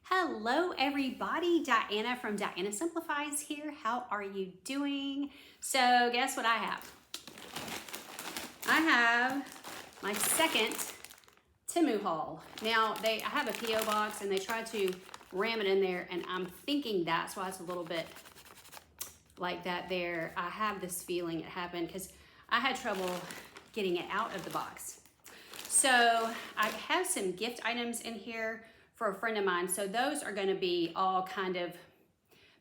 Hello everybody, Diana from Diana Simplifies here. How are you doing? So guess what I have? I have my second TEMU haul. Now I have a P.O. box and they tried to ram it in there, and I'm thinking that's why it's a little bit like that there. I have this feeling it happened because I had trouble getting it out of the box. So I have some gift items in here for a friend of mine. So those are going to be all kind of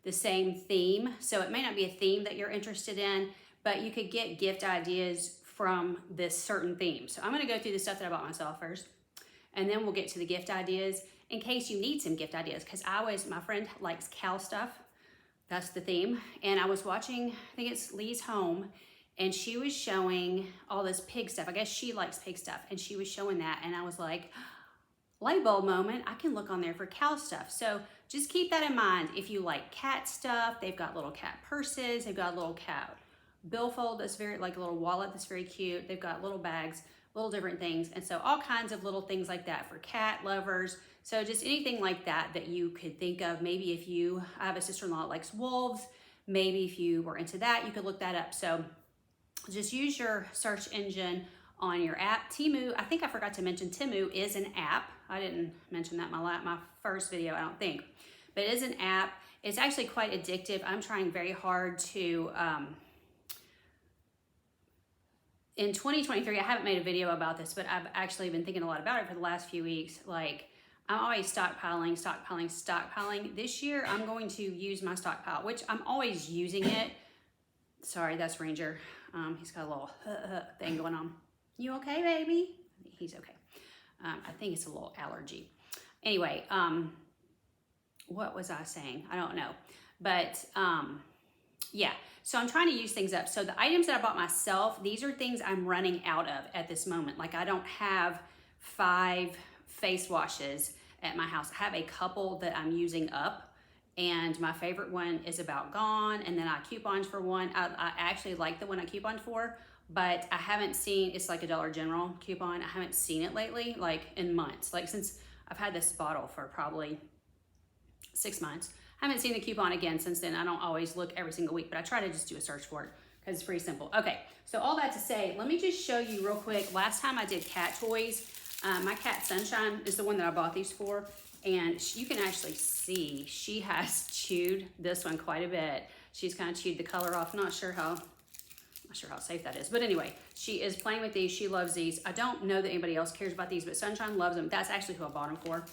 the same theme. So it may not be a theme that you're interested in, but you could get gift ideas from this certain theme. So I'm going to go through the stuff that I bought myself first, and then we'll get to the gift ideas in case you need some gift ideas. Because my friend likes cow stuff. That's the theme. And I was watching, I think it's Lee's Home, and she was showing all this pig stuff. I guess she likes pig stuff, and she was showing that, and I was like, light bulb moment, I can look on there for cow stuff. So just keep that in mind. If you like cat stuff, they've got little cat purses, they've got a little cat billfold that's very, like a little wallet that's very cute. They've got little bags, little different things. And so all kinds of little things like that for cat lovers. So just anything like that that you could think of. Maybe if I have a sister-in-law that likes wolves, maybe if you were into that, you could look that up. So just use your search engine on your app. TEMU, I think I forgot to mention, TEMU is an app. I didn't mention that in my first video, I don't think. But it is an app. It's actually quite addictive. I'm trying very hard to, in 2023, I haven't made a video about this, but I've actually been thinking a lot about it for the last few weeks. Like, I'm always stockpiling. This year, I'm going to use my stockpile, which I'm always using it. Sorry, that's Ranger. He's got a little thing going on. You okay, baby? He's okay. I think it's a little allergy. Anyway, what was I saying? I don't know. But yeah, so I'm trying to use things up. So the items that I bought myself, these are things I'm running out of at this moment. Like, I don't have 5 face washes at my house. I have a couple that I'm using up, and my favorite one is about gone. And then I couponed for one. I actually like the one I couponed for, but I haven't seen, it's like a Dollar General coupon. I haven't seen it lately, like in months. Like, since I've had this bottle for probably 6 months. I haven't seen the coupon again since then. I don't always look every single week, but I try to just do a search for it because it's pretty simple. Okay, so all that to say, let me just show you real quick. Last time I did cat toys, my cat Sunshine is the one that I bought these for, and you can actually see she has chewed this one quite a bit. She's kind of chewed the color off. Not sure how safe that is, but anyway, she is playing with these. She loves these. I don't know that anybody else cares about these, but Sunshine loves them. That's actually who I bought them for.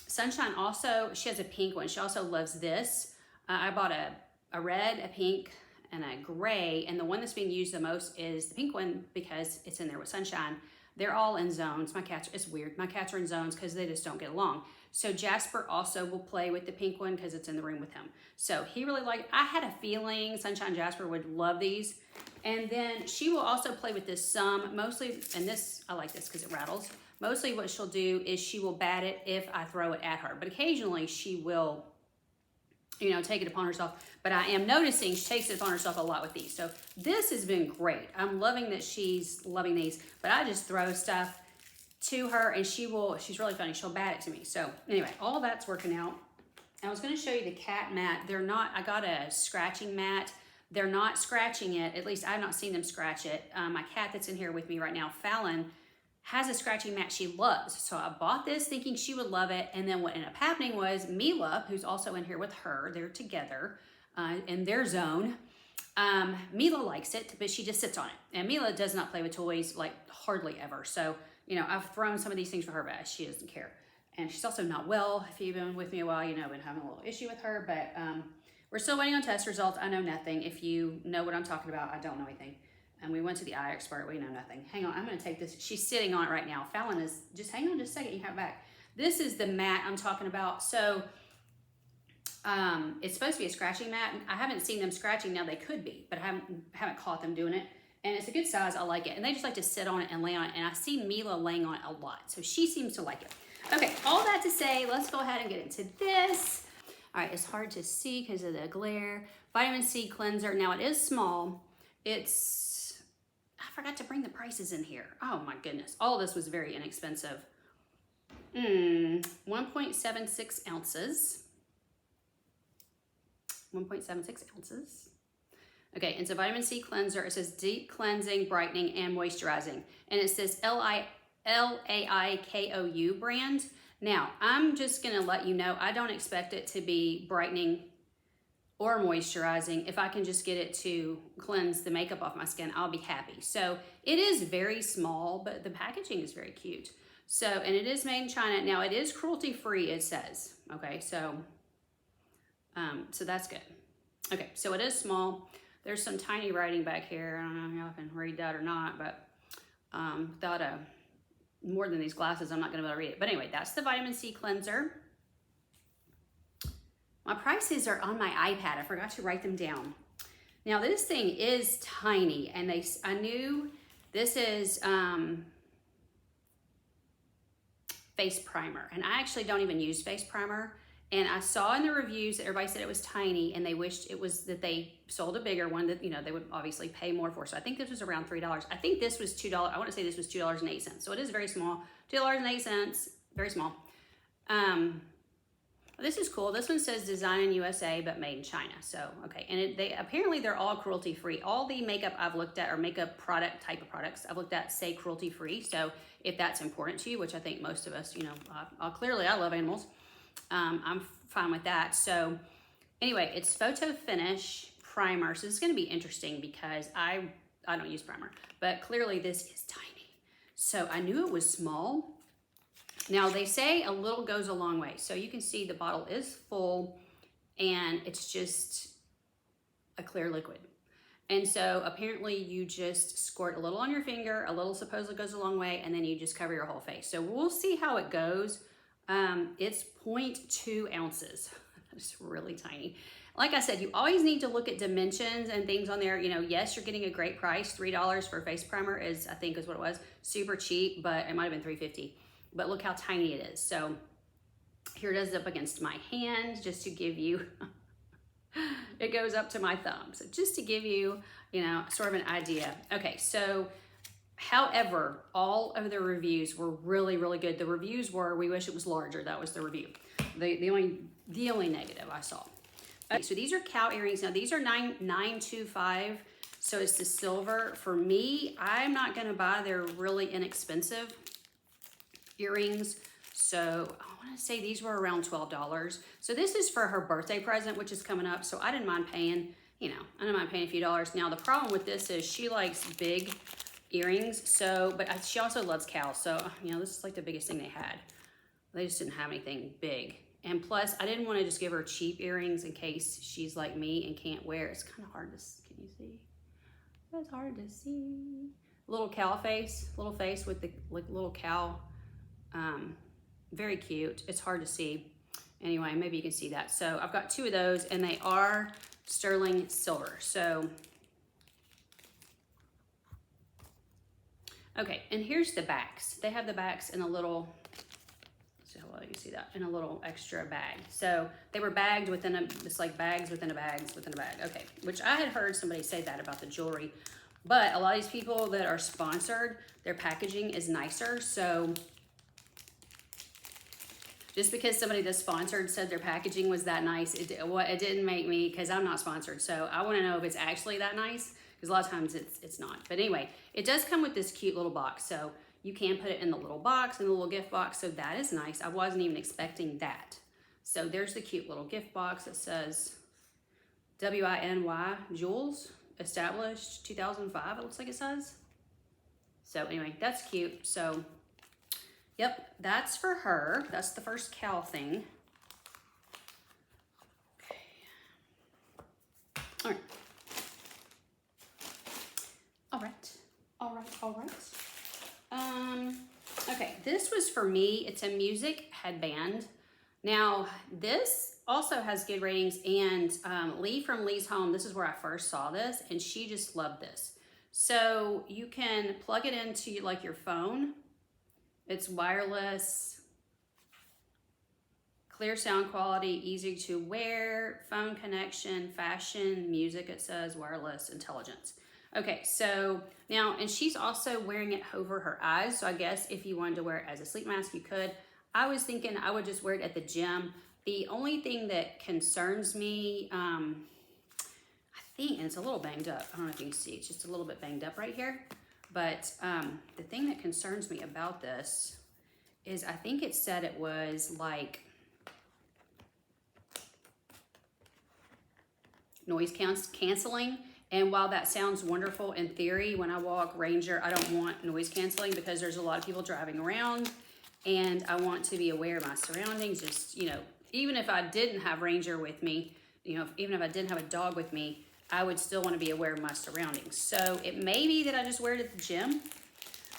Sunshine also, she has a pink one. She also loves this. I bought a red, a pink, and a gray, and the one that's being used the most is the pink one because it's in there with Sunshine. They're all in zones. It's weird. My cats are in zones because they just don't get along. So Jasper also will play with the pink one because it's in the room with him. So he really liked it. I had a feeling Sunshine Jasper would love these. And then she will also play with this some, mostly, and this, I like this because it rattles. Mostly what she'll do is she will bat it if I throw it at her. But occasionally she will, take it upon herself. But I am noticing she takes it upon herself a lot with these. So this has been great. I'm loving that she's loving these. But I just throw stuff to her, and she's really funny. She'll bat it to me. So anyway, all that's working out. I was going to show you the cat mat. I got a scratching mat. They're not scratching it. At least I've not seen them scratch it. My cat that's in here with me right now, Fallon, has a scratching mat she loves. So I bought this thinking she would love it. And then what ended up happening was Mila, who's also in here with her, they're together in their zone. Mila likes it, but she just sits on it. And Mila does not play with toys, like, hardly ever. So, I've thrown some of these things for her, but she doesn't care. And she's also not well. If you've been with me a while, I've been having a little issue with her. But we're still waiting on test results. I know nothing. If you know what I'm talking about, I don't know anything. And we went to the eye expert. We know nothing. Hang on. I'm going to take this. She's sitting on it right now. Fallon is just, hang on just a second. You have it back. This is the mat I'm talking about. So it's supposed to be a scratching mat. I haven't seen them scratching. Now they could be, but I haven't caught them doing it. And it's a good size. I like it. And they just like to sit on it and lay on it. And I see Mila laying on it a lot. So she seems to like it. Okay. All that to say, let's go ahead and get into this. All right. It's hard to see because of the glare. Vitamin C cleanser. Now it is small. I forgot to bring the prices in here. Oh my goodness. All this was very inexpensive. 1.76 ounces. 1.76 ounces. Okay, it's a vitamin C cleanser. It says deep cleansing, brightening, and moisturizing. And it says LAIKOU brand. Now, I'm just gonna let you know, I don't expect it to be brightening or moisturizing. If I can just get it to cleanse the makeup off my skin, I'll be happy. So it is very small, but the packaging is very cute. So, and it is made in China. Now it is cruelty free, it says. Okay, so that's good. Okay, so it is small. There's some tiny writing back here. I don't know if y'all can read that or not, but without more than these glasses, I'm not gonna be able to read it. But anyway, that's the vitamin C cleanser. My prices are on my iPad. I forgot to write them down. Now this thing is tiny, and I knew this is face primer, and I actually don't even use face primer. And I saw in the reviews that everybody said it was tiny, and they wished it was that they sold a bigger one that, you know, they would obviously pay more for. So I think this was around $3. I think this was $2. I want to say this was $2.08. So it is very small. $2.08, very small. This is cool. This one says design in USA, but made in China. So, okay. And apparently they're all cruelty free. All the makeup I've looked at, or makeup type of products I've looked at, say cruelty free. So if that's important to you, which I think most of us, you know, clearly I love animals. I'm fine with that. So anyway, it's photo finish primer. So this is going to be interesting because I don't use primer, but clearly this is tiny. So I knew it was small. Now they say a little goes a long way. So you can see the bottle is full and it's just a clear liquid. And so apparently you just squirt a little on your finger, a little supposedly goes a long way, and then you just cover your whole face. So we'll see how it goes. It's 0.2 ounces. It's really tiny. Like I said, you always need to look at dimensions and things on there. You know, yes, you're getting a great price. $3 for a face primer is, I think is what it was. Super cheap, but it might've been $3.50. But look how tiny it is. So here it is up against my hand, just to give you, it goes up to my thumb. So just to give you, you know, sort of an idea. Okay, so however, all of the reviews were really, really good. The reviews were, we wish it was larger. That was the review. The only negative I saw. Okay, so these are cow earrings. Now these are $9.25. So it's the silver. For me, I'm not gonna buy their really inexpensive earrings. So I wanna say these were around $12. So this is for her birthday present, which is coming up. So I didn't mind paying, you know, I didn't mind paying a few dollars. Now the problem with this is she likes big earrings. So, but she also loves cows. So, you know, this is like the biggest thing they had. They just didn't have anything big. And plus I didn't want to just give her cheap earrings in case she's like me and can't wear. It's kind of hard to, can you see? It's hard to see. Little cow face, little face with the like little cow. Very cute. It's hard to see. Anyway, maybe you can see that. So I've got two of those and they are sterling silver. So, okay, and here's the backs. They have the backs in a little, so how well you see that, in a little extra bag. So they were bagged within it's like bags within a bag within a bag. Okay, which I had heard somebody say that about the jewelry, but a lot of these people that are sponsored, their packaging is nicer. So just because somebody that's sponsored said their packaging was that nice, it didn't make me, because I'm not sponsored. So I want to know if it's actually that nice, because a lot of times it's not. But anyway, it does come with this cute little box. So you can put it in the little box, in the little gift box. So that is nice. I wasn't even expecting that. So there's the cute little gift box that says WINY Jewels, established 2005, it looks like it says. So anyway, that's cute. So yep, that's for her. That's the first cow thing. Okay. All right. All right. Okay, this was for me. It's a music headband. Now, this also has good ratings, and Lee from Lee's Home, this is where I first saw this, and she just loved this. So you can plug it into like your phone. It's wireless, clear sound quality, easy to wear, phone connection, fashion, music, it says, wireless, intelligence. Okay, so now, and she's also wearing it over her eyes. So I guess if you wanted to wear it as a sleep mask, you could. I was thinking I would just wear it at the gym. The only thing that concerns me, I think, and it's a little banged up. I don't know if you can see, it's just a little bit banged up right here. But the thing that concerns me about this is I think it said it was like noise canceling. And while that sounds wonderful in theory, when I walk Ranger, I don't want noise canceling because there's a lot of people driving around and I want to be aware of my surroundings. Just, you know, even if I didn't have Ranger with me, you know, even if I didn't have a dog with me, I would still want to be aware of my surroundings. So it may be that I just wear it at the gym,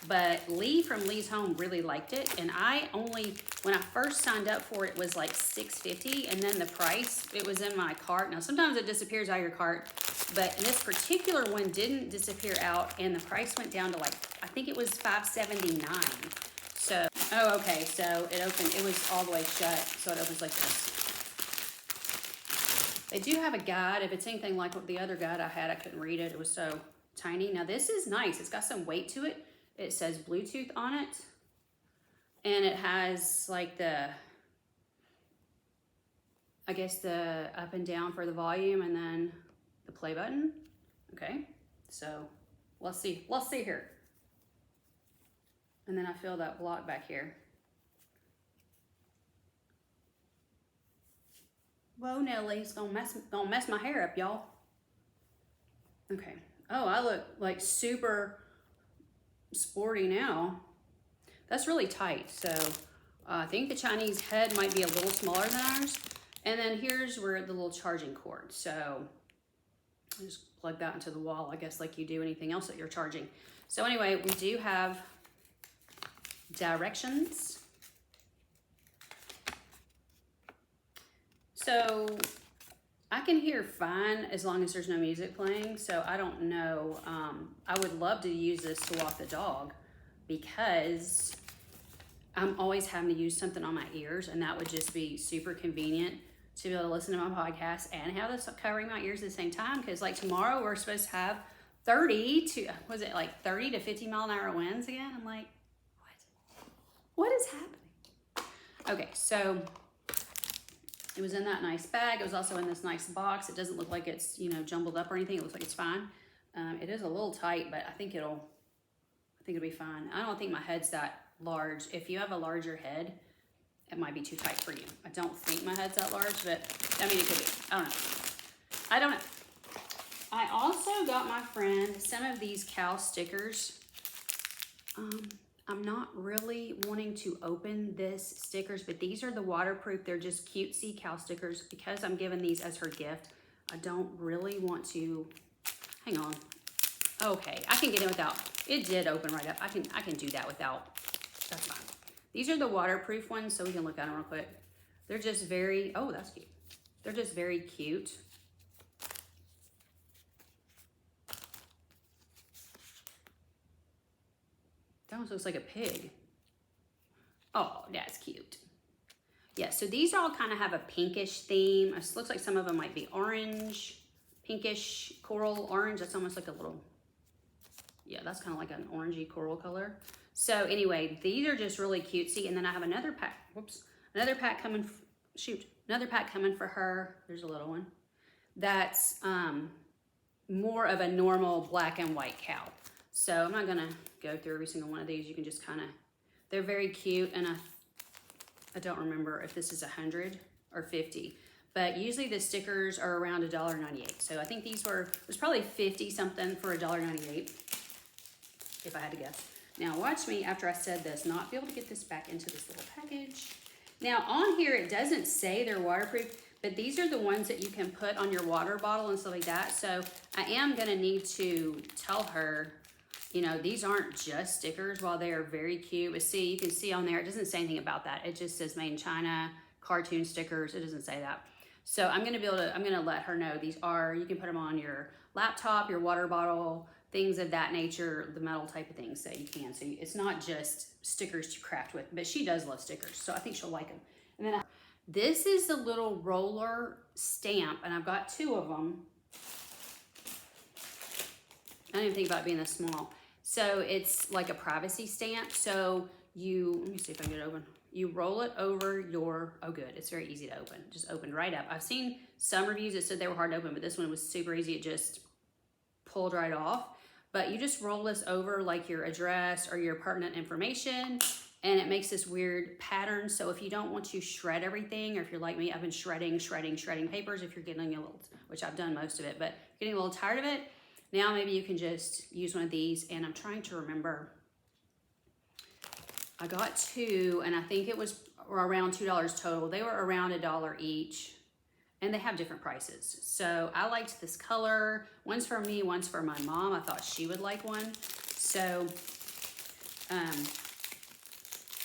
but Lee from Lee's Home really liked it. And I only, when I first signed up for it, was like $6.50, and then the price, it was in my cart. Now, sometimes it disappears out of your cart, but this particular one didn't disappear out, and the price went down to like, I think it was $5.79. So, oh, okay, so it opened, it was all the way shut, so it opens like this. They do have a guide. If it's anything like the other guide I had, I couldn't read it. It was so tiny. Now, this is nice. It's got some weight to it. It says Bluetooth on it, and it has like the, I guess the up and down for the volume, and then the play button. Okay, so let's see here. And then I feel that block back here. Whoa, Nelly, it's gonna mess my hair up, y'all. Okay. Oh, I look like super sporty now. That's really tight. So I think the Chinese head might be a little smaller than ours. And then here's where the little charging cord. So I just plug that into the wall, I guess, like you do anything else that you're charging. So anyway, we do have directions. So I can hear fine as long as there's no music playing. So I don't know. I would love to use this to walk the dog because I'm always having to use something on my ears, and that would just be super convenient to be able to listen to my podcast and have this covering my ears at the same time. Because like tomorrow we're supposed to have 30 to 50 mile an hour winds again. I'm like, what is happening? Okay, so it was in that nice bag. It was also in this nice box. It doesn't look like it's, you know, jumbled up or anything. It looks like it's fine. It is a little tight, but I think it'll be fine. I don't think my head's that large. If you have a larger head, it might be too tight for you. I don't think my head's that large, but I mean, it could be. I don't know. I also got my friend some of these cow stickers. I'm not really wanting to open this stickers, but these are the waterproof. They're just cutesy cow stickers. Because I'm giving these as her gift, I don't really want to, hang on. Okay, I can get it without, it did open right up. I can do that without, that's fine. These are the waterproof ones, so we can look at them real quick. They're just very, oh, that's cute. They're just very cute. That almost looks like a pig. Oh, that's cute. Yeah, so these all kind of have a pinkish theme. It looks like some of them might be orange, pinkish, coral orange. That's almost like a little, yeah, that's kind of like an orangey coral color. So anyway, these are just really cutesy. And then I have another pack, another pack coming, another pack coming for her. There's a little one. That's more of a normal black and white cow. So I'm not gonna go through every single one of these. You can just kind of, they're very cute. And I don't remember if this is 100 or 50, but usually the stickers are around $1.98. So I think these were, it was probably 50 something for $1.98, if I had to guess. Now watch me after I said this, not be able to get this back into this little package. Now on here, it doesn't say they're waterproof, but these are the ones that you can put on your water bottle and stuff like that. So I am gonna need to tell her, you know, these aren't just stickers. While they are very cute, but see, you can see on there, it doesn't say anything about that. It just says made in China, cartoon stickers. It doesn't say that. So I'm gonna be able to, I'm gonna let her know these are, you can put them on your laptop, your water bottle, things of that nature, the metal type of things that you can. So it's not just stickers to craft with, but she does love stickers. So I think she'll like them. And then this is the little roller stamp, and I've got 2 of them. I didn't even think about it being this small. So it's like a privacy stamp. So let me see if I can get it open. You roll it over your, oh good, it's very easy to open. Just opened right up. I've seen some reviews that said they were hard to open, but this one was super easy. It just pulled right off. But you just roll this over like your address or your pertinent information, and it makes this weird pattern. So if you don't want to shred everything, or if you're like me, I've been shredding papers, if you're getting a little, which I've done most of it, but getting a little tired of it, now maybe you can just use one of these. And I'm trying to remember, I got two, and I think it was around $2 total. They were around $1 each, and they have different prices. So I liked this color. One's for me, one's for my mom. I thought she would like one. So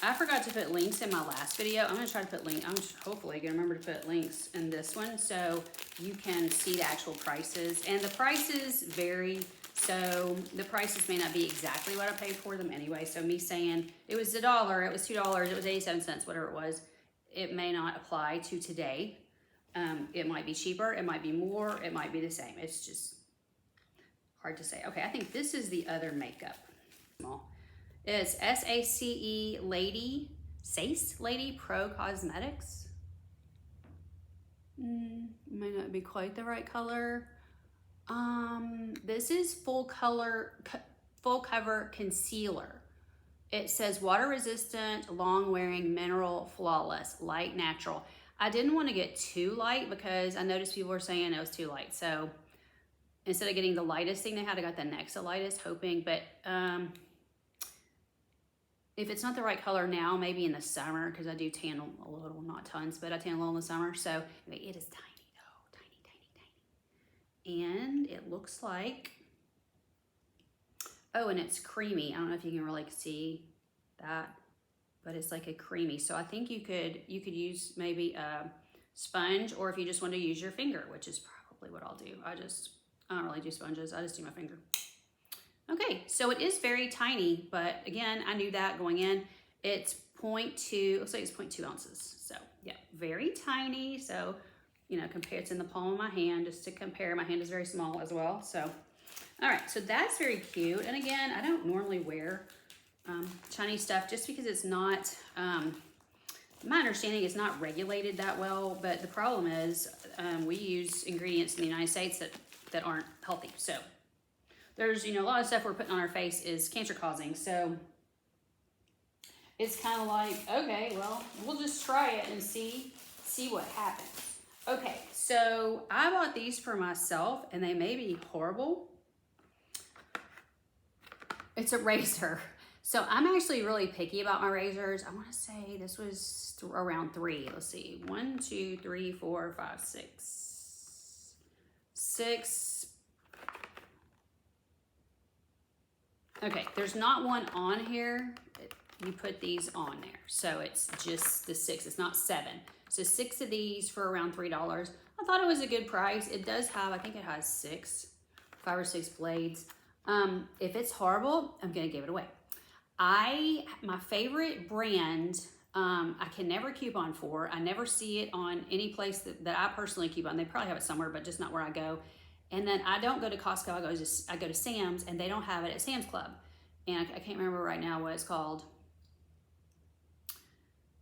I forgot to put links in my last video. I'm gonna try to put links. I'm hopefully gonna remember to put links in this one so you can see the actual prices. And the prices vary. So the prices may not be exactly what I paid for them anyway. So me saying it was $1, it was $2, it was 87 cents, whatever it was, it may not apply to today. It might be cheaper, it might be more, it might be the same. It's just hard to say. Okay, I think this is the other makeup. It's SACE Lady Pro Cosmetics. May not be quite the right color. This is full cover concealer. It says water resistant, long wearing, mineral, flawless, light, natural. I didn't want to get too light because I noticed people were saying it was too light. So instead of getting the lightest thing they had, I got the next lightest, hoping. But if it's not the right color now, maybe in the summer, because I do tan a little, not tons, but I tan a little in the summer. So anyway, it is tiny though, tiny. And it looks like, oh, and it's creamy. I don't know if you can really see that, but it's like a creamy. So I think you could use maybe a sponge, or if you just want to use your finger, which is probably what I'll do. I don't really do sponges. I just do my finger. Okay, so it is very tiny, but again, I knew that going in. It's 0.2, looks like it's 0.2 ounces. So yeah, very tiny. So, you know, it's in the palm of my hand, just to compare. My hand is very small as well. So, all right, so that's very cute. And again, I don't normally wear Chinese stuff just because it's not, my understanding is not regulated that well. But the problem is we use ingredients in the United States that aren't healthy. So there's, you know, a lot of stuff we're putting on our face is cancer causing. So it's kind of like, okay, well, we'll just try it and see what happens. Okay, so I bought these for myself, and they may be horrible. It's a razor. So I'm actually really picky about my razors. I want to say this was around 3. Let's see. 1, 2, 3, 4, 5, 6. 6. Okay, there's not one on here. You put these on there. So it's just the 6. It's not 7. So 6 of these for around $3. I thought it was a good price. It does have, I think it has 5 or 6 blades. If it's horrible, I'm gonna give it away. My favorite brand, I can never coupon for. I never see it on any place that I personally coupon. They probably have it somewhere, but just not where I go. And then I don't go to Costco, I go to Sam's, and they don't have it at Sam's Club. And I can't remember right now what it's called.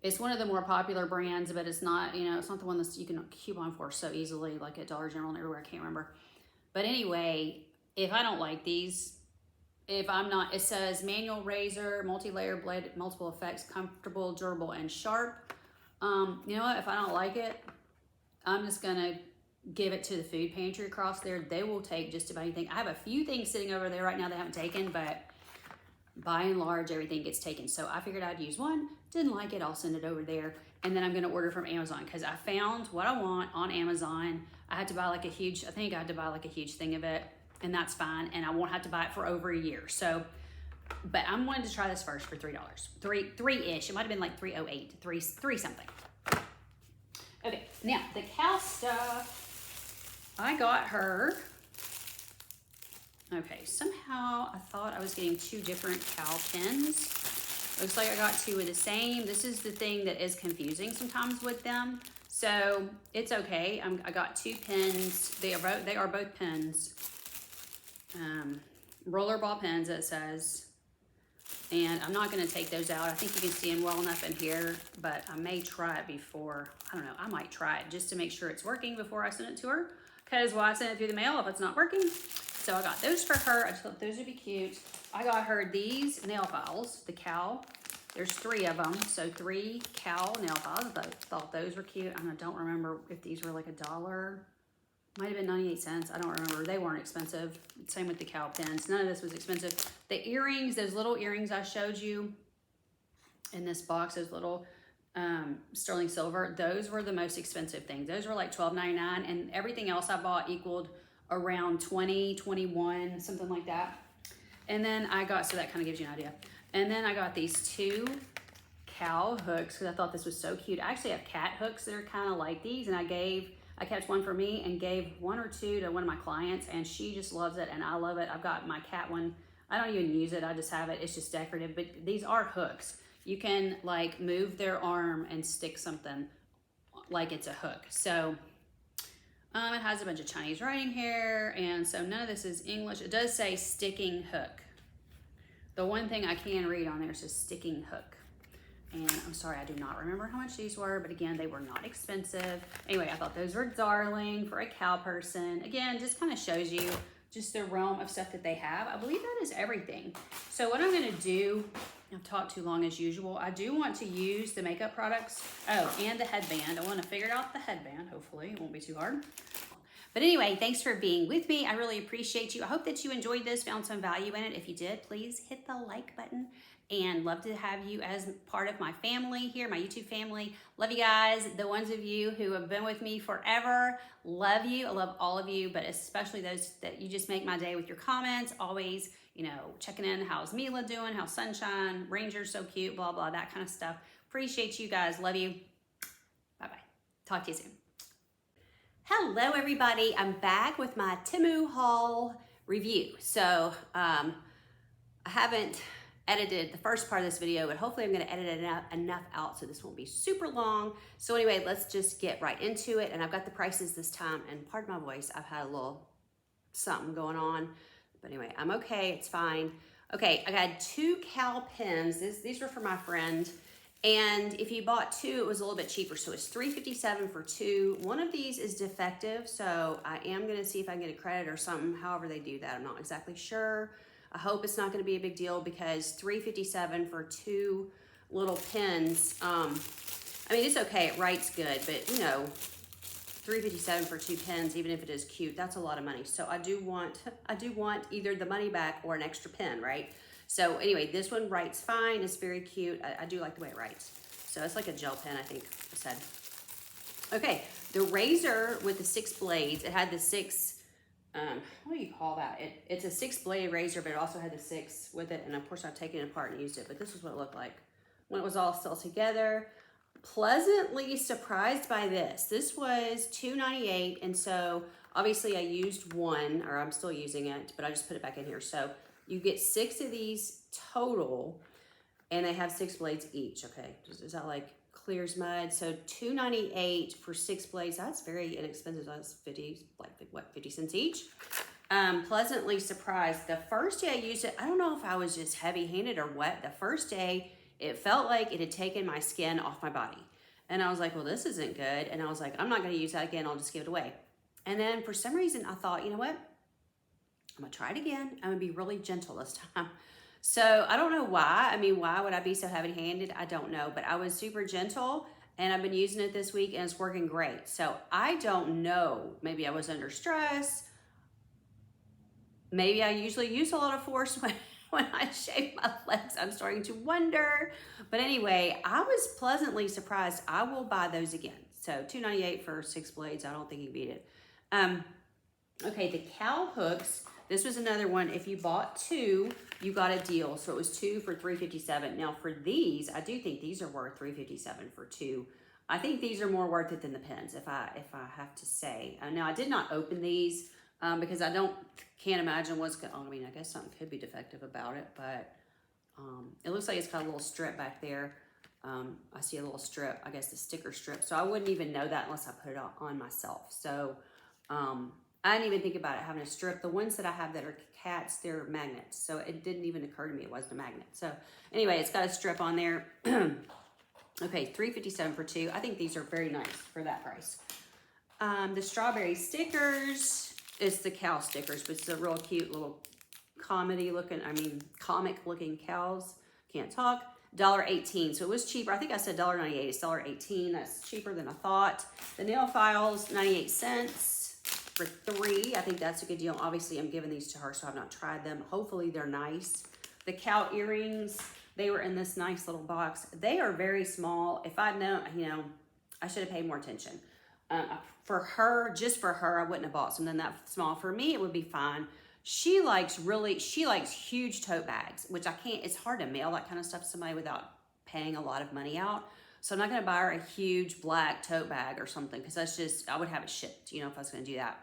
It's one of the more popular brands, but it's not, you know, it's not the one that you can coupon for so easily, like at Dollar General and everywhere. I can't remember. But anyway, if I don't like these, it says manual razor, multi-layer blade, multiple effects, comfortable, durable, and sharp. You know what? If I don't like it, I'm just gonna give it to the food pantry across there. They will take just about anything. I have a few things sitting over there right now they haven't taken, but by and large, everything gets taken. So I figured I'd use one. Didn't like it, I'll send it over there. And then I'm gonna order from Amazon because I found what I want on Amazon. I had to buy like a huge thing of it, and that's fine. And I won't have to buy it for over a year. So, but I'm wanting to try this first for $3. Three-ish. It might have been like $3.08, three something. Okay, now the cow stuff, I got her. Okay, somehow I thought I was getting 2 different cow pins. Looks like I got 2 of the same. This is the thing that is confusing sometimes with them. So it's okay. I got 2 pins. They are both pins. rollerball pens, it says. And I'm not going to take those out. I think you can see them well enough in here, but I may try it before. I don't know. I might try it just to make sure it's working before I send it to her. Because why send it through the mail if it's not working? So I got those for her. I just thought those would be cute. I got her these nail files, the cow. There's 3 of them, so 3 cow nail files. I thought those were cute. I don't remember if these were like $1. Might have been 98 cents. I don't remember. They weren't expensive. Same with the cow pens. None of this was expensive. The earrings, those little earrings I showed you in this box, those little sterling silver, those were the most expensive things. Those were like $12.99, and everything else I bought equaled around 20, 21, something like that. And then I got, so that kind of gives you an idea. And then I got these 2 cow hooks because I thought this was so cute. I actually have cat hooks that are kind of like these, and I kept one for me and gave 1 or 2 to one of my clients, and she just loves it and I love it. I've got my cat one. I don't even use it. I just have it. It's just decorative, but these are hooks. You can like move their arm and stick something like it's a hook. So it has a bunch of Chinese writing here, and so none of this is English. It does say sticking hook. The one thing I can read on there says sticking hook. And I'm sorry, I do not remember how much these were, but again, they were not expensive. Anyway, I thought those were darling for a cow person. Again, just kind of shows you just the realm of stuff that they have. I believe that is everything. So what I'm gonna do, I've talked too long as usual. I do want to use the makeup products. Oh, and the headband. I wanna figure out the headband, hopefully. It won't be too hard. But anyway, thanks for being with me. I really appreciate you. I hope that you enjoyed this, found some value in it. If you did, please hit the like button, and love to have you as part of my family here, my YouTube family. Love you guys. The ones of you who have been with me forever, love you. I love all of you, but especially those that you just make my day with your comments. Always, you know, checking in. How's Mila doing? How's Sunshine? Ranger's so cute, blah, blah, that kind of stuff. Appreciate you guys. Love you. Bye-bye. Talk to you soon. Hello, everybody. I'm back with my TEMU haul review. So I haven't edited the first part of this video, but hopefully I'm going to edit it enough out so this won't be super long. So anyway, let's just get right into it. And I've got the prices this time, and pardon my voice, I've had a little something going on. But anyway, I'm okay. It's fine. Okay, I got 2 cow pens. These were for my friend. And if you bought 2, it was a little bit cheaper. So it's $3.57 for 2. One of these is defective, so I am gonna see if I can get a credit or something, however they do that. I'm not exactly sure. I hope it's not gonna be a big deal, because $3.57 for 2 little pens, I mean, it's okay, it writes good, but you know, $3.57 for 2 pens, even if it is cute, that's a lot of money. So I do want either the money back or an extra pen, right? So anyway, this one writes fine. It's very cute. I do like the way it writes. So it's like a gel pen, I think I said. Okay, the razor with the 6 blades, it had the 6, what do you call that? It's a 6-blade razor, but it also had the 6 with it. And of course I've taken it apart and used it, but this is what it looked like when it was all still together. Pleasantly surprised by this. This was $2.98, and so obviously I used 1, or I'm still using it, but I just put it back in here. So you get 6 of these total, and they have 6 blades each. Okay, is that like clear as mud? So $2.98 for 6 blades. That's very inexpensive. That's 50, like what, 50 cents each. Pleasantly surprised. The first day I used it, I don't know if I was just heavy-handed or what. The first day, it felt like it had taken my skin off my body. And I was like, well, this isn't good. And I was like, I'm not going to use that again. I'll just give it away. And then for some reason, I thought, you know what? I'm gonna try it again. I'm gonna be really gentle this time. So I don't know why. I mean, why would I be so heavy-handed? I don't know, but I was super gentle, and I've been using it this week, and it's working great. So I don't know. Maybe I was under stress. Maybe I usually use a lot of force when I shave my legs. I'm starting to wonder. But anyway, I was pleasantly surprised. I will buy those again. So $2.98 for 6 blades. I don't think you can beat it. Okay, the cow hooks. This was another one. If you bought 2, you got a deal. So it was 2 for $3.57. Now for these, I do think these are worth $3.57 for 2. I think these are more worth it than the pens, if I have to say. Now I did not open these because I can't imagine what's going on. I mean, I guess something could be defective about it, but it looks like it's got a little strip back there. I see a little strip, I guess the sticker strip. So I wouldn't even know that unless I put it on myself. So I didn't even think about it having a strip. The ones that I have that are cats, they're magnets. So it didn't even occur to me it wasn't a magnet. So anyway, it's got a strip on there. Okay, $3.57 for 2. I think these are very nice for that price. The strawberry stickers is the cow stickers, but it's a real cute little comic looking cows. Can't talk. $1.18. So it was cheaper. I think I said $1.98. It's $1.18. That's cheaper than I thought. The nail files, 98 cents for 3. I think that's a good deal. Obviously, I'm giving these to her, so I've not tried them. Hopefully, they're nice. The cow earrings, they were in this nice little box. They are very small. If I'd known, I should have paid more attention. For her, just for her, I wouldn't have bought something that small. For me, it would be fine. She likes huge tote bags, which I can't, it's hard to mail that kind of stuff to somebody without paying a lot of money out. So I'm not going to buy her a huge black tote bag or something, because that's just, I would have it shipped, if I was going to do that.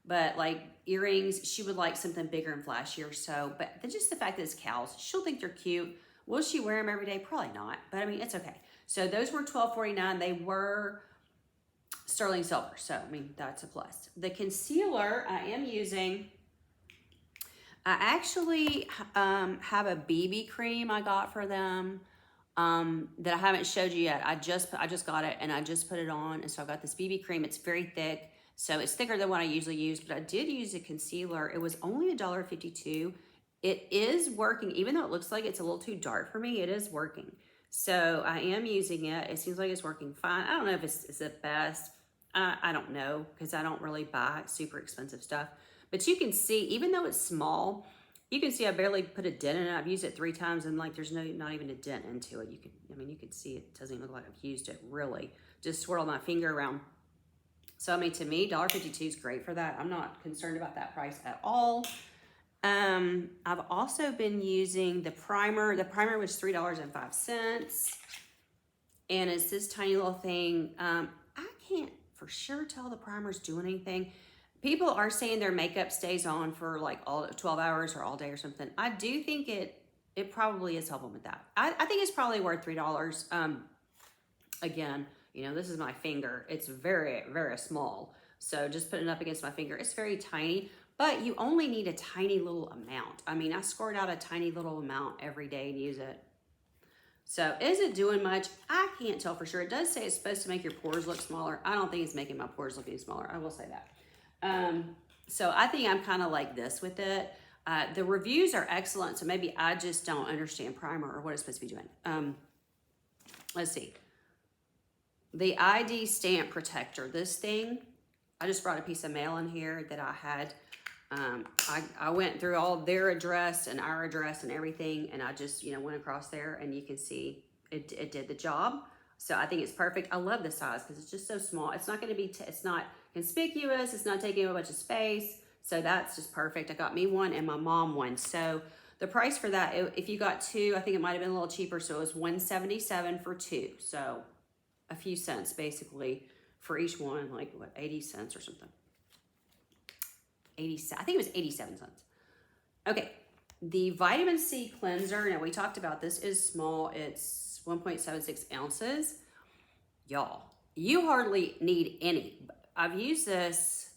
But like earrings, she would like something bigger and flashier. So, but just the fact that it's cows, she'll think they're cute. Will she wear them every day? Probably not, but I mean, it's okay. So those were $12.49. They were sterling silver. So, I mean, that's a plus. The concealer I am using, I actually have a BB cream I got for them that I haven't showed you yet. I just got it and I just put it on. And so I got this BB cream. It's very thick. So it's thicker than what I usually use, but I did use a concealer. It was only $1.52. It is working, even though it looks like it's a little too dark for me, it is working. So I am using it. It seems like it's working fine. I don't know if it's the best. I don't know, because I don't really buy super expensive stuff. But you can see, even though it's small, you can see I barely put a dent in it. I've used it 3 times and like there's not even a dent into it. You can see it doesn't even look like I've used it really. Just swirl my finger around. So I mean, to me, $1.52 is great for that. I'm not concerned about that price at all. I've also been using the primer. The primer was $3.05. And it's this tiny little thing. I can't for sure tell the primer's doing anything. People are saying their makeup stays on for like all 12 hours or all day or something. I do think it probably is helping with that. I think it's probably worth $3. Again, this is my finger. It's very, very small. So just putting it up against my finger, it's very tiny, but you only need a tiny little amount. I mean, I squirt out a tiny little amount every day and use it. So is it doing much? I can't tell for sure. It does say it's supposed to make your pores look smaller. I don't think it's making my pores look any smaller. I will say that. So I think I'm kind of like this with it. The reviews are excellent, so maybe I just don't understand primer or what it's supposed to be doing. Let's see. The ID stamp protector, this thing, I just brought a piece of mail in here that I had. I went through all their address and our address and everything, and I just, went across there, and you can see it did the job. So I think it's perfect. I love the size because it's just so small. It's not going to be, it's not conspicuous. It's not taking up a bunch of space. So that's just perfect. I got me one and my mom one. So the price for that, if you got 2, I think it might have been a little cheaper. So it was $1.77 for 2. So a few cents basically for each one, like what, 80 cents or something. I think it was 87 cents. Okay, the vitamin C cleanser, now we talked about this, is small. It's 1.76 ounces. Y'all, you hardly need any. I've used this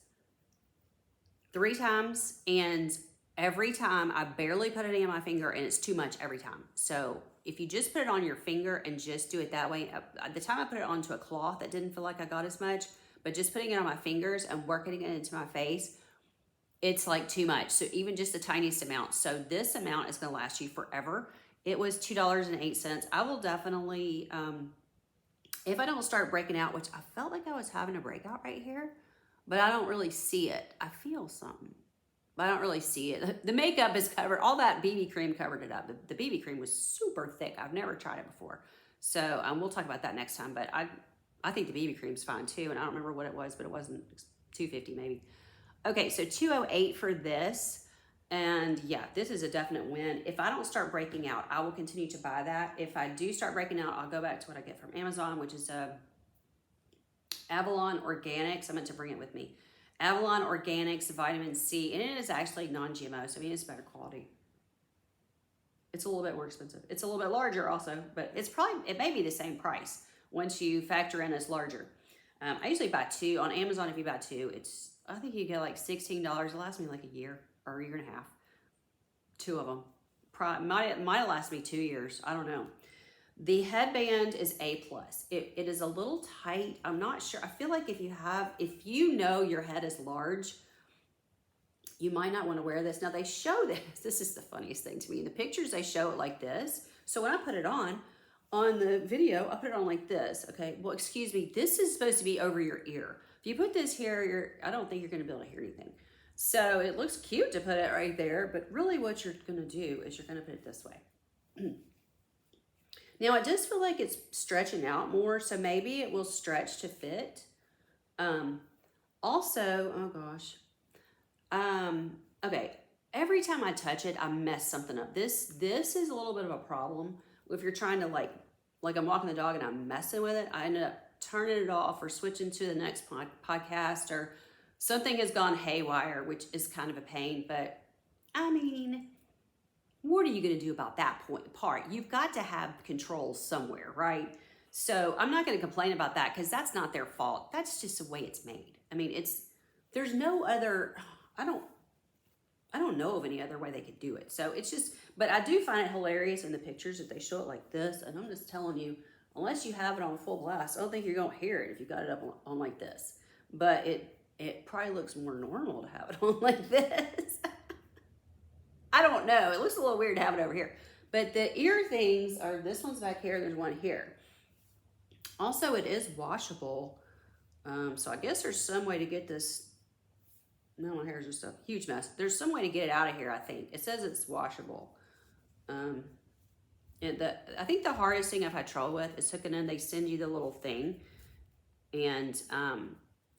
3 times, and every time I barely put it in my finger, and it's too much every time. So if you just put it on your finger and just do it that way, at the time I put it onto a cloth, that didn't feel like I got as much, but just putting it on my fingers and working it into my face, it's like too much. So even just the tiniest amount. So this amount is going to last you forever. It was $2.08. I will definitely, if I don't start breaking out, which I felt like I was having a breakout right here, but I don't really see it. I feel something, but I don't really see it. The makeup is covered. All that BB cream covered it up. The BB cream was super thick. I've never tried it before. So we'll talk about that next time. But I think the BB cream's fine too. And I don't remember what it was, but it wasn't $2.50 maybe. Okay, so $2.08 for this. And yeah, this is a definite win. If I don't start breaking out, I will continue to buy that. If I do start breaking out, I'll go back to what I get from Amazon, which is Avalon Organics. I meant to bring it with me. Avalon Organics Vitamin C, and it is actually non-GMO, so I mean, it's better quality. It's a little bit more expensive. It's a little bit larger also, but it may be the same price once you factor in it's larger. I usually buy 2. On Amazon, if you buy 2, it's I think you get like $16. It lasts me like a year or a year and a half. 2 of them. Might have lasted me 2 years. I don't know. The headband is A+. It is a little tight. I'm not sure. I feel like if you know your head is large, you might not want to wear this. Now they show this. This is the funniest thing to me. In the pictures, they show it like this. So when I put it on the video, I put it on like this. Okay. Well, excuse me. This is supposed to be over your ear. If you put this here, I don't think you're going to be able to hear anything. So it looks cute to put it right there, but really what you're going to do is you're going to put it this way. Now I just feel like it's stretching out more, so maybe it will stretch to fit. Also, oh gosh. Okay, every time I touch it, I mess something up. This is a little bit of a problem. If you're trying to like I'm walking the dog and I'm messing with it, I end up turning it off or switching to the next podcast, or something has gone haywire, which is kind of a pain, but I mean, what are you going to do about that part? You've got to have control somewhere, right? So I'm not going to complain about that because that's not their fault. That's just the way it's made. I mean, there's no other, I don't know of any other way they could do it. So it's just, but I do find it hilarious in the pictures that they show it like this. And I'm just telling you, unless you have it on full blast, I don't think you're going to hear it if you got it up on like this. But it probably looks more normal to have it on like this. I don't know. It looks a little weird to have it over here. But the ear things are, this one's back here, there's one here. Also, it is washable. So I guess there's some way to get this. No, my hair is just a huge mess. There's some way to get it out of here, I think. It says it's washable. And I think the hardest thing I've had trouble with is hooking in. They send you the little thing. And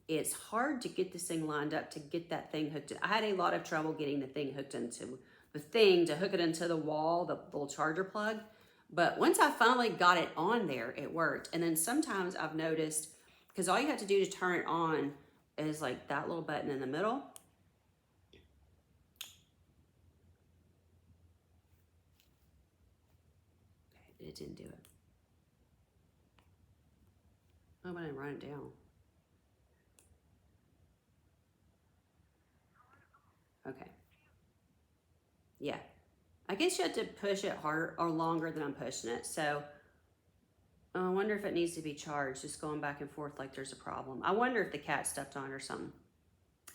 it's hard to get this thing lined up to get that thing hooked in. I had a lot of trouble getting the thing hooked into the thing to hook it into the wall, the little charger plug. But once I finally got it on there, it worked. And then sometimes I've noticed, because all you have to do to turn it on is like that little button in the middle. Okay, it didn't do it. Oh, but I didn't write it down. Okay. Yeah. I guess you have to push it harder or longer than I'm pushing it. So I wonder if it needs to be charged, just going back and forth like there's a problem. I wonder if the cat stepped on it or something.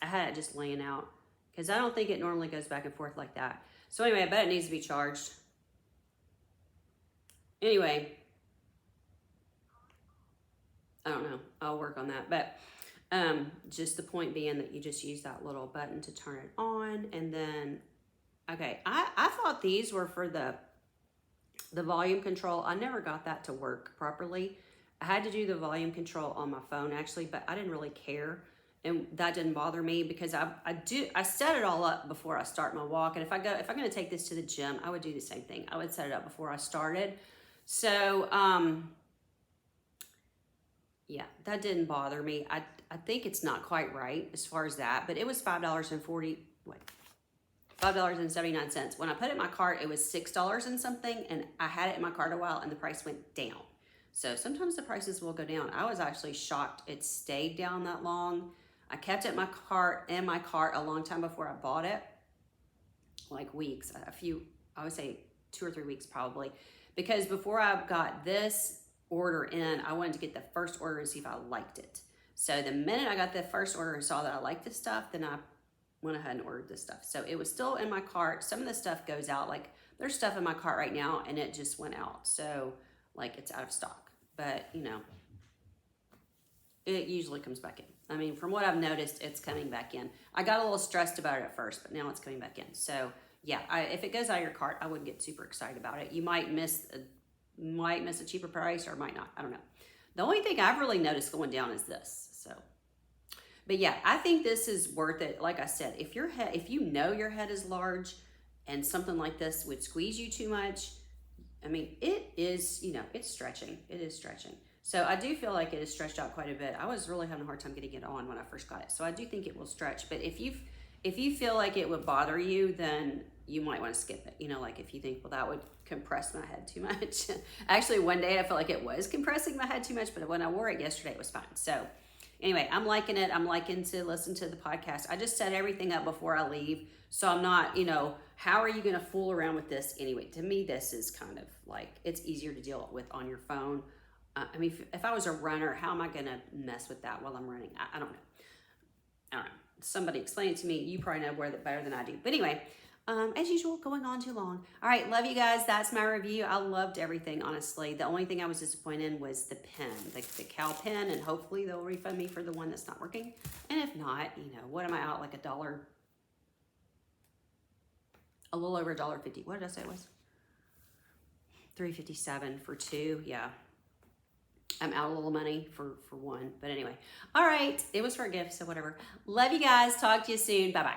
I had it just laying out because I don't think it normally goes back and forth like that. So anyway, I bet it needs to be charged. Anyway, I don't know. I'll work on that. But just the point being that you just use that little button to turn it on. And then, okay, I thought these were for the volume control. I never got that to work properly. I had to do the volume control on my phone actually, but I didn't really care. And that didn't bother me because I set it all up before I start my walk. And if I'm going to take this to the gym, I would do the same thing. I would set it up before I started. So, yeah, that didn't bother me. I think it's not quite right as far as that, but it was $5.79. When I put it in my cart, it was $6 and something, and I had it in my cart a while, and the price went down. So sometimes the prices will go down. I was actually shocked it stayed down that long. I kept it in my cart a long time before I bought it, like weeks, I would say 2 or 3 weeks probably, because before I got this order in, I wanted to get the first order and see if I liked it. So the minute I got the first order and saw that I liked this stuff, then I went ahead and ordered this stuff. So it was still in my cart. Some of the stuff goes out, like there's stuff in my cart right now and it just went out. So like it's out of stock, but you know, it usually comes back in. I mean, from what I've noticed, it's coming back in. I got a little stressed about it at first, but now it's coming back in. So yeah, if it goes out of your cart, I wouldn't get super excited about it. You might miss a cheaper price or might not. I don't know. The only thing I've really noticed going down is this. So, but yeah, I think this is worth it. Like I said, if you know your head is large and something like this would squeeze you too much, I mean, it is, you know, it's stretching. It is stretching. So I do feel like it is stretched out quite a bit. I was really having a hard time getting it on when I first got it. So I do think it will stretch. But if you feel like it would bother you, then you might want to skip it. You know, like if you think, well, that would compress my head too much. Actually, one day I felt like it was compressing my head too much, but when I wore it yesterday, it was fine. So Anyway, I'm liking it. I'm liking to listen to the podcast. I just set everything up before I leave. So I'm not, how are you going to fool around with this anyway? To me, this is kind of like, it's easier to deal with on your phone. I mean, if I was a runner, how am I going to mess with that while I'm running? I don't know. I don't know. Somebody explain it to me. You probably know better than I do. But anyway, as usual, going on too long. All right, love you guys. That's my review. I loved everything, honestly. The only thing I was disappointed in was the pen, the cow pen, and hopefully they'll refund me for the one that's not working. And if not, what am I out, like $1? A little over $1.50. What did I say it was? $3.57 for 2. Yeah. I'm out a little money for 1. But anyway. All right. It was for a gift, so whatever. Love you guys. Talk to you soon. Bye-bye.